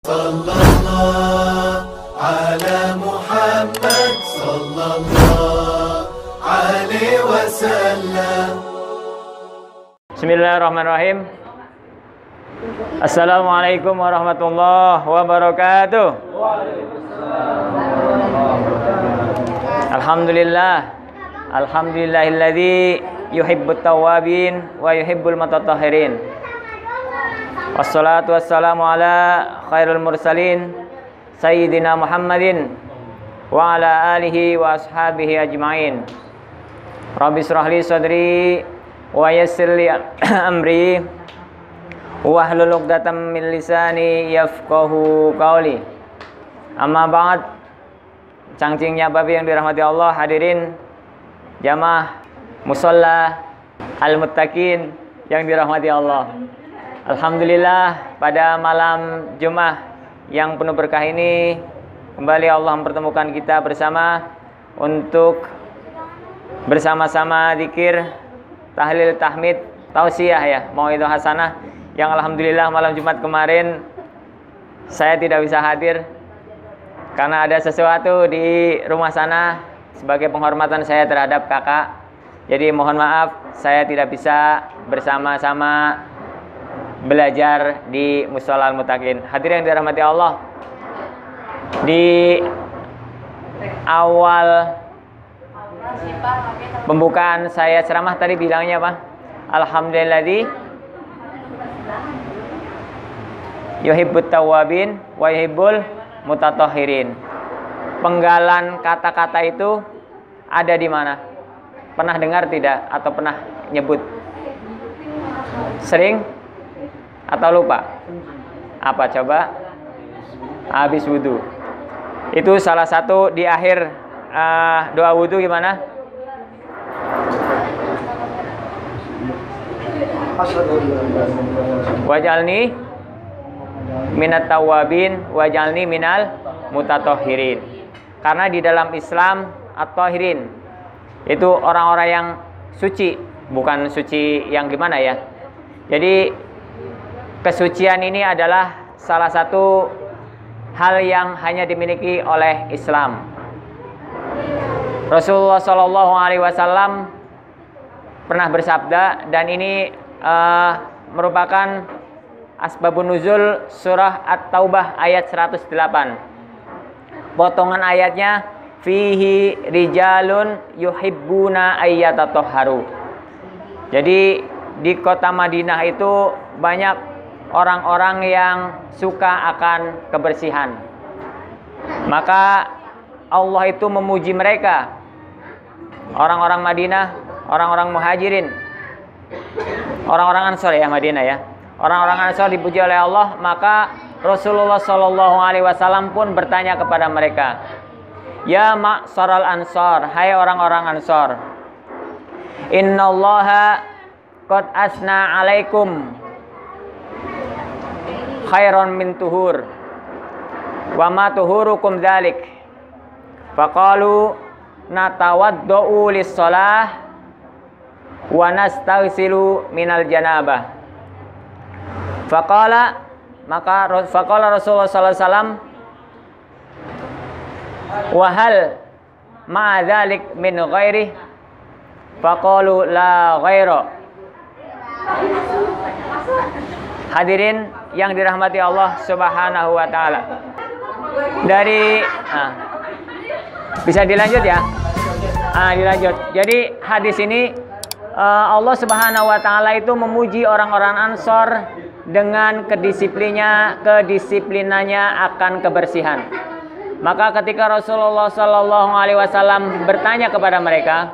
Sallallahu ala Muhammad sallallahu alaihi wasallam. Bismillahirrahmanirrahim. Assalamualaikum warahmatullahi wabarakatuh. Alhamdulillahilladzi yuhibbut tawwabin wa yuhibbul mutatahhirin. Wassalatu wassalamu ala khairul mursalin Sayyidina Muhammadin wa ala alihi wa ashabihi ajma'in. Rabbi shrah li sadri wa yassir li amri wahlul 'uqdatam min lisani yafqahu qawli. Amma ba'd. Cangcingnya babi yang dirahmati Allah, hadirin jamaah musalla al-muttaqin yang dirahmati Allah. Alhamdulillah, pada malam Jumat yang penuh berkah ini kembali Allah mempertemukan kita bersama untuk bersama-sama zikir, tahlil, tahmid, tausiah ya, mauidhah hasanah, yang alhamdulillah malam Jumat kemarin saya tidak bisa hadir karena ada sesuatu di rumah sana sebagai penghormatan saya terhadap kakak. Jadi mohon maaf, saya tidak bisa bersama-sama belajar di Mushola Al-Muttaqin. Hadirin yang dirahmati Allah, di awal pembukaan saya ceramah tadi bilangnya apa? Alhamdulilladzi yuhibbut tawwabin wa yuhibbul mutatahhirin. Penggalan kata-kata itu ada di mana? Pernah dengar tidak? Atau pernah nyebut? Sering? Atau lupa? Apa coba? Habis wudu. Itu salah satu di akhir doa wudu gimana? Wajalni minat tawabin, wajalni minal mutatahhirin. Karena di dalam Islam at-tahirin itu orang-orang yang suci, bukan suci yang gimana ya. Jadi kesucian ini adalah salah satu hal yang hanya dimiliki oleh Islam. Rasulullah Shallallahu Alaihi Wasallam pernah bersabda, dan ini merupakan asbabun nuzul surah At-Taubah ayat 108. Potongan ayatnya, fihi rijalun yuhibbuna ayyatatahharu. Jadi di kota Madinah itu banyak orang-orang yang suka akan kebersihan. Maka Allah itu memuji mereka, orang-orang Madinah, orang-orang muhajirin, orang-orang Ansor ya Madinah ya. Orang-orang Ansor dipuji oleh Allah, maka Rasulullah Shallallahu Alaihi Wasallam pun bertanya kepada mereka, ya ma'saral Ansor, hai orang-orang Ansor, innallaha qad asna alaikum khairon min tuhur wa ma tuhurukum dzalik. Faqalu natawaddau lis-shalah wa nastaghsilu minal janabah. Faqala Rasulullah sallallahu alaihi wasallam, wa hal ma dzalik min ghairi? Faqalu la ghaira. Hadirin yang dirahmati Allah Subhanahu wa taala. Dari bisa dilanjut ya? Dilanjut. Jadi hadis ini Allah Subhanahu wa taala itu memuji orang-orang Ansor dengan kedisiplinannya akan kebersihan. Maka ketika Rasulullah Shallallahu Alaihi Wasallam bertanya kepada mereka,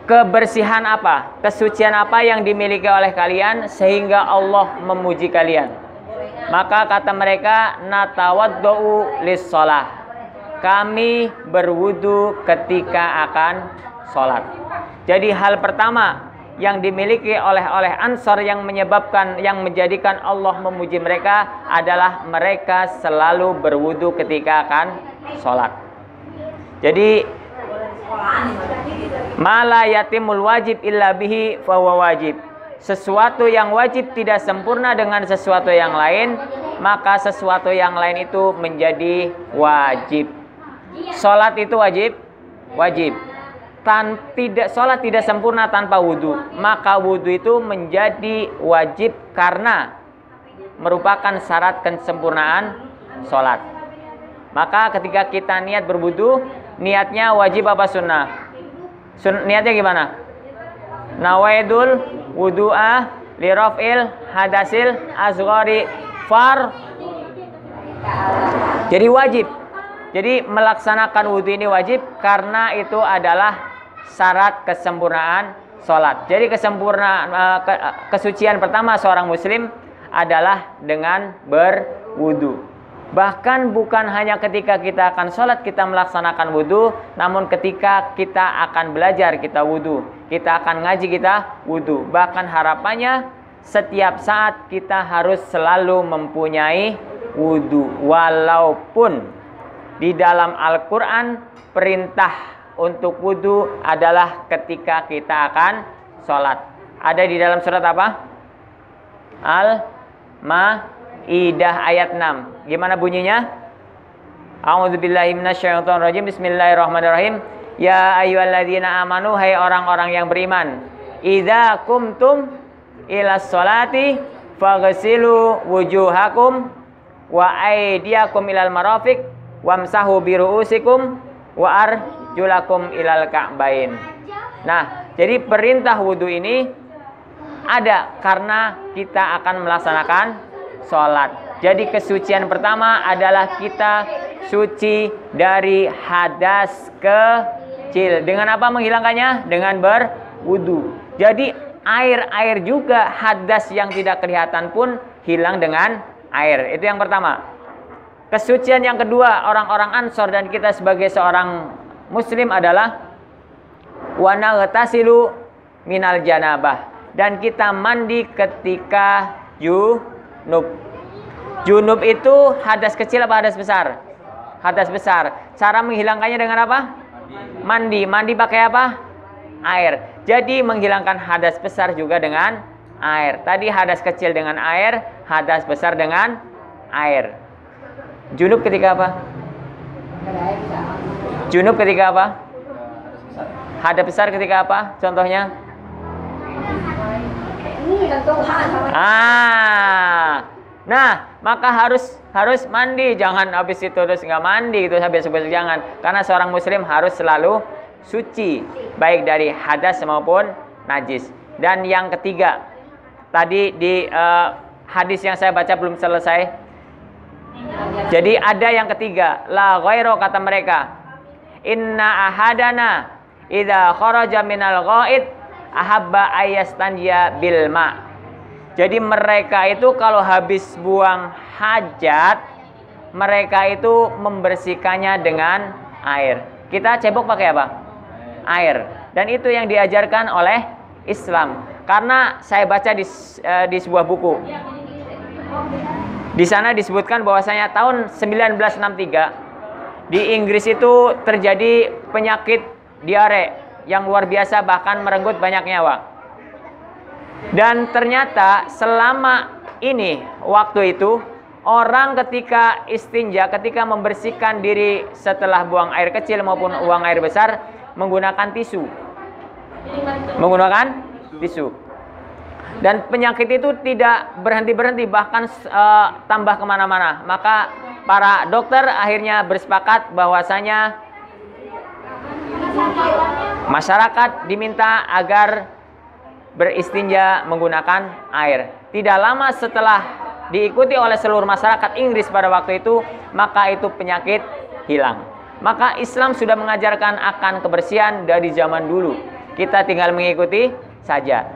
kebersihan apa, kesucian apa yang dimiliki oleh kalian sehingga Allah memuji kalian? Maka kata mereka, natawaddau lis-shalah. Kami berwudu ketika akan sholat. Jadi hal pertama yang dimiliki oleh Ansor yang menjadikan Allah memuji mereka adalah mereka selalu berwudu ketika akan sholat. Jadi mala yatimul wajib illa bihi fahuwa wajib. sesuatu yang wajib tidak sempurna dengan sesuatu yang lain, maka sesuatu yang lain itu menjadi wajib. Sholat itu wajib? Wajib. Sholat tidak sempurna tanpa wudhu, maka wudhu itu menjadi wajib karena merupakan syarat kesempurnaan sholat. Maka ketika kita niat berwudhu, niatnya wajib apa sunnah? Niatnya gimana? Nawaidul wudu'ah liraf'il hadasil asghari far. Jadi wajib. Jadi melaksanakan wudhu ini wajib karena itu adalah syarat kesempurnaan sholat. Jadi kesucian pertama seorang muslim adalah dengan berwudhu. Bahkan bukan hanya ketika kita akan sholat kita melaksanakan wudhu, namun ketika kita akan belajar kita wudhu, kita akan ngaji kita wudhu. Bahkan harapannya setiap saat kita harus selalu mempunyai wudhu. Walaupun di dalam Al-Quran perintah untuk wudhu adalah ketika kita akan sholat. Ada di dalam surat apa? Al-Ma'idah ayat 6. Gimana bunyinya? A'udzubillahi minasyaitonirrajim. Bismillahirrahmanirrahim. Ya ayyuhalladzina amanu, hai orang-orang yang beriman, idza kumtum ilas sholati faghsilu wujuhakum wa aydiyakum ilal marafiq wamsahu biru'usikum wa arjulakum ilal ka'bain. Nah, jadi perintah wudhu ini ada karena kita akan melaksanakan sholat. Jadi kesucian pertama adalah kita suci dari hadas kecil. Dengan apa menghilangkannya? Dengan berwudhu. Jadi air juga, hadas yang tidak kelihatan pun hilang dengan air. Itu yang pertama. Kesucian yang kedua orang-orang Ansor dan kita sebagai seorang muslim adalah wa naghtasilu minal janabah, dan kita mandi ketika junub. Junub itu hadas kecil apa hadas besar? Hadas besar. Cara menghilangkannya dengan apa? Mandi. Mandi pakai apa? Air. Jadi menghilangkan hadas besar juga dengan air. Tadi hadas kecil dengan air, hadas besar dengan air. Junub ketika apa? Junub ketika apa? Hadas besar ketika apa? Contohnya? Nah, maka harus mandi. Jangan habis itu terus nggak mandi gitu, habis jangan. Karena seorang muslim harus selalu suci, baik dari hadas maupun najis. Dan yang ketiga, tadi di hadis yang saya baca belum selesai. Jadi ada yang ketiga, la ghairo, kata mereka, inna ahadana idza kharaja minal ghaid ahabba ayastanjiya bil ma. Jadi mereka itu kalau habis buang hajat, mereka itu membersihkannya dengan air. Kita cebok pakai apa? Air. Dan itu yang diajarkan oleh Islam. Karena saya baca di sebuah buku. Di sana disebutkan bahwasanya tahun 1963 di Inggris itu terjadi penyakit diare yang luar biasa, bahkan merenggut banyak nyawa. Dan ternyata selama ini waktu itu orang ketika istinja, ketika membersihkan diri setelah buang air kecil maupun buang air besar menggunakan tisu. Menggunakan tisu. Dan penyakit itu tidak berhenti-berhenti, bahkan tambah kemana-mana. Maka para dokter akhirnya bersepakat bahwasanya masyarakat diminta agar beristinja menggunakan air. Tidak lama setelah diikuti oleh seluruh masyarakat Inggris pada waktu itu, maka itu penyakit hilang. Maka Islam sudah mengajarkan akan kebersihan dari zaman dulu. Kita tinggal mengikuti saja.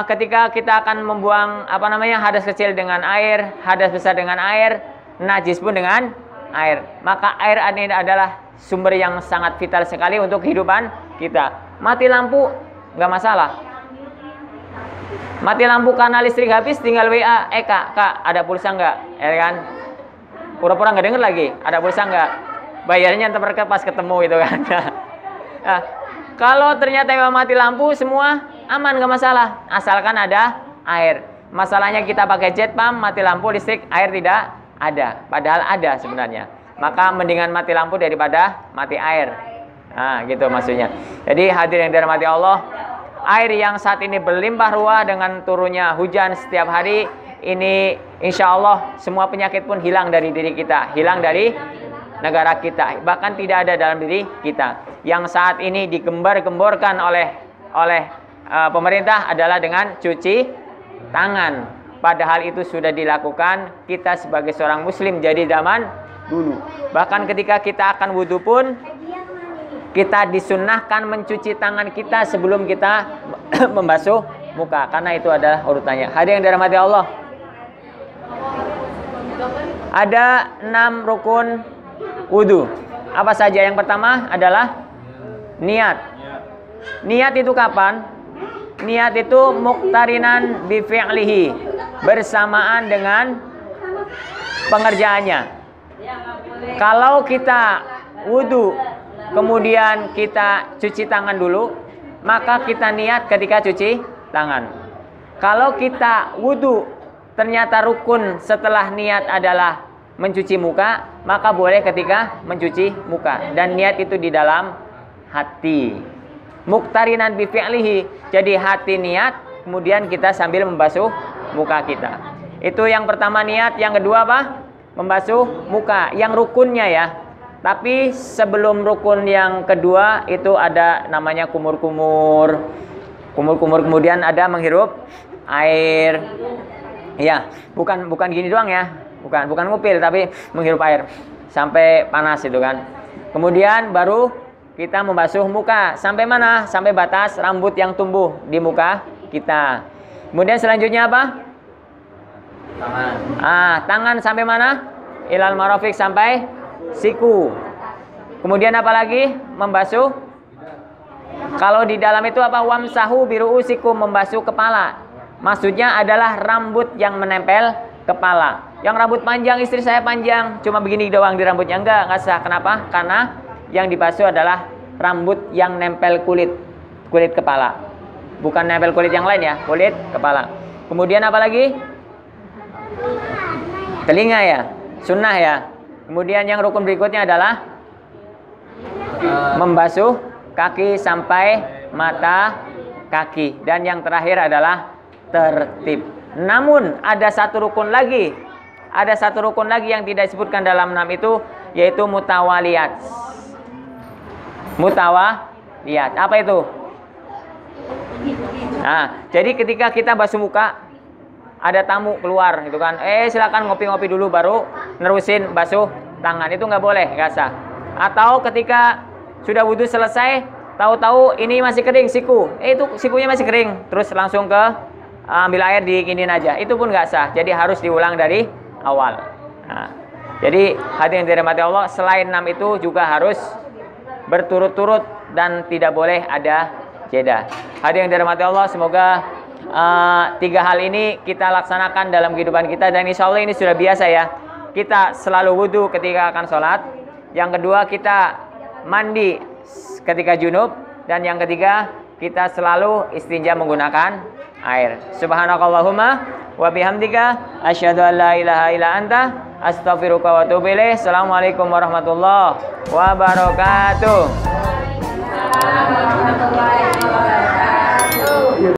Ketika kita akan membuang hadas kecil dengan air, hadas besar dengan air, najis pun dengan air. Maka air ini adalah sumber yang sangat vital sekali untuk kehidupan kita. Mati lampu nggak masalah. Mati lampu karena listrik habis, tinggal WA, kak ada pulsa nggak? Ya kan? Pura-pura nggak denger lagi, ada pulsa nggak? Bayarnya ntar pas ketemu gitu kan. Nah, kalau ternyata memang mati lampu semua, aman, nggak masalah, asalkan ada air. Masalahnya kita pakai jet pump, mati lampu, listrik, air tidak ada, padahal ada sebenarnya. Maka mendingan mati lampu daripada mati air. Nah, gitu maksudnya. Jadi hadirin yang dirahmati Allah, air yang saat ini berlimpah ruah dengan turunnya hujan setiap hari, ini insya Allah semua penyakit pun hilang dari diri kita, hilang dari negara kita, bahkan tidak ada dalam diri kita. Yang saat ini digembar-gemborkan oleh pemerintah adalah dengan cuci tangan. Padahal itu sudah dilakukan kita sebagai seorang muslim jadi zaman dulu. Bahkan ketika kita akan wudhu pun kita disunnahkan mencuci tangan kita sebelum kita membasuh muka, karena itu adalah urutannya. Hadirin yang dirahmati Allah, ada 6 rukun wudhu. Apa saja? Yang pertama adalah niat. Niat itu kapan? Niat itu muqtarinan bi fi'lihi, bersamaan dengan pengerjaannya. Kalau kita wudhu kemudian kita cuci tangan dulu, maka kita niat ketika cuci tangan. Kalau kita wudhu ternyata rukun setelah niat adalah mencuci muka, maka boleh ketika mencuci muka, dan niat itu di dalam hati. Muqtarinan bi fi'lihi, jadi hati niat, kemudian kita sambil membasuh muka kita. Itu yang pertama niat. Yang kedua apa? Membasuh muka, yang rukunnya ya. Tapi sebelum rukun yang kedua itu ada namanya kumur-kumur. Kumur-kumur, kemudian ada menghirup air. Ya, bukan gini doang ya. Bukan ngupil, tapi menghirup air sampai panas itu kan. Kemudian baru kita membasuh muka. Sampai mana? Sampai batas rambut yang tumbuh di muka kita. Kemudian selanjutnya apa? Tangan. Tangan sampai mana? Ilal marafiq, sampai siku. Kemudian apa lagi? Membasuh. Kalau di dalam itu apa? Wamsahu biru'usikum, membasuh kepala. Maksudnya adalah rambut yang menempel kepala. Yang rambut panjang, istri saya panjang, cuma begini doang di rambutnya, enggak sah. Kenapa? Karena yang dibasuh adalah rambut yang nempel kulit kepala, bukan nempel kulit yang lain ya, kulit kepala. Kemudian apa lagi? Telinga ya, sunnah ya. Kemudian yang rukun berikutnya adalah membasuh kaki sampai mata kaki, dan yang terakhir adalah tertib. Namun ada satu rukun lagi yang tidak disebutkan dalam 6 itu, yaitu mutawaliyat. Mutawaliyat, apa itu? Jadi ketika kita basuh muka, ada tamu keluar itu kan, silakan ngopi-ngopi dulu baru nerusin basuh tangan, itu nggak boleh, nggak sah. Atau ketika sudah wudhu selesai, tahu-tahu ini masih kering siku, itu sikunya masih kering, terus langsung ke ambil air diikinin aja, itu pun nggak sah. Jadi harus diulang dari awal. Jadi hadirin yang dirahmati Allah, selain 6 itu juga harus berturut-turut dan tidak boleh ada jeda. Hadirin yang dirahmati Allah, semoga 3 hal ini kita laksanakan dalam kehidupan kita, dan insya Allah ini sudah biasa ya. Kita selalu wudhu ketika akan sholat. Yang kedua, kita mandi ketika junub. Dan yang ketiga, kita selalu istinja menggunakan air. Subhanakallahumma wa bihamdika asyhadu an la ilaha illa anta astaghfiruka wa atubu ilaik. Assalamualaikum warahmatullahi wabarakatuh.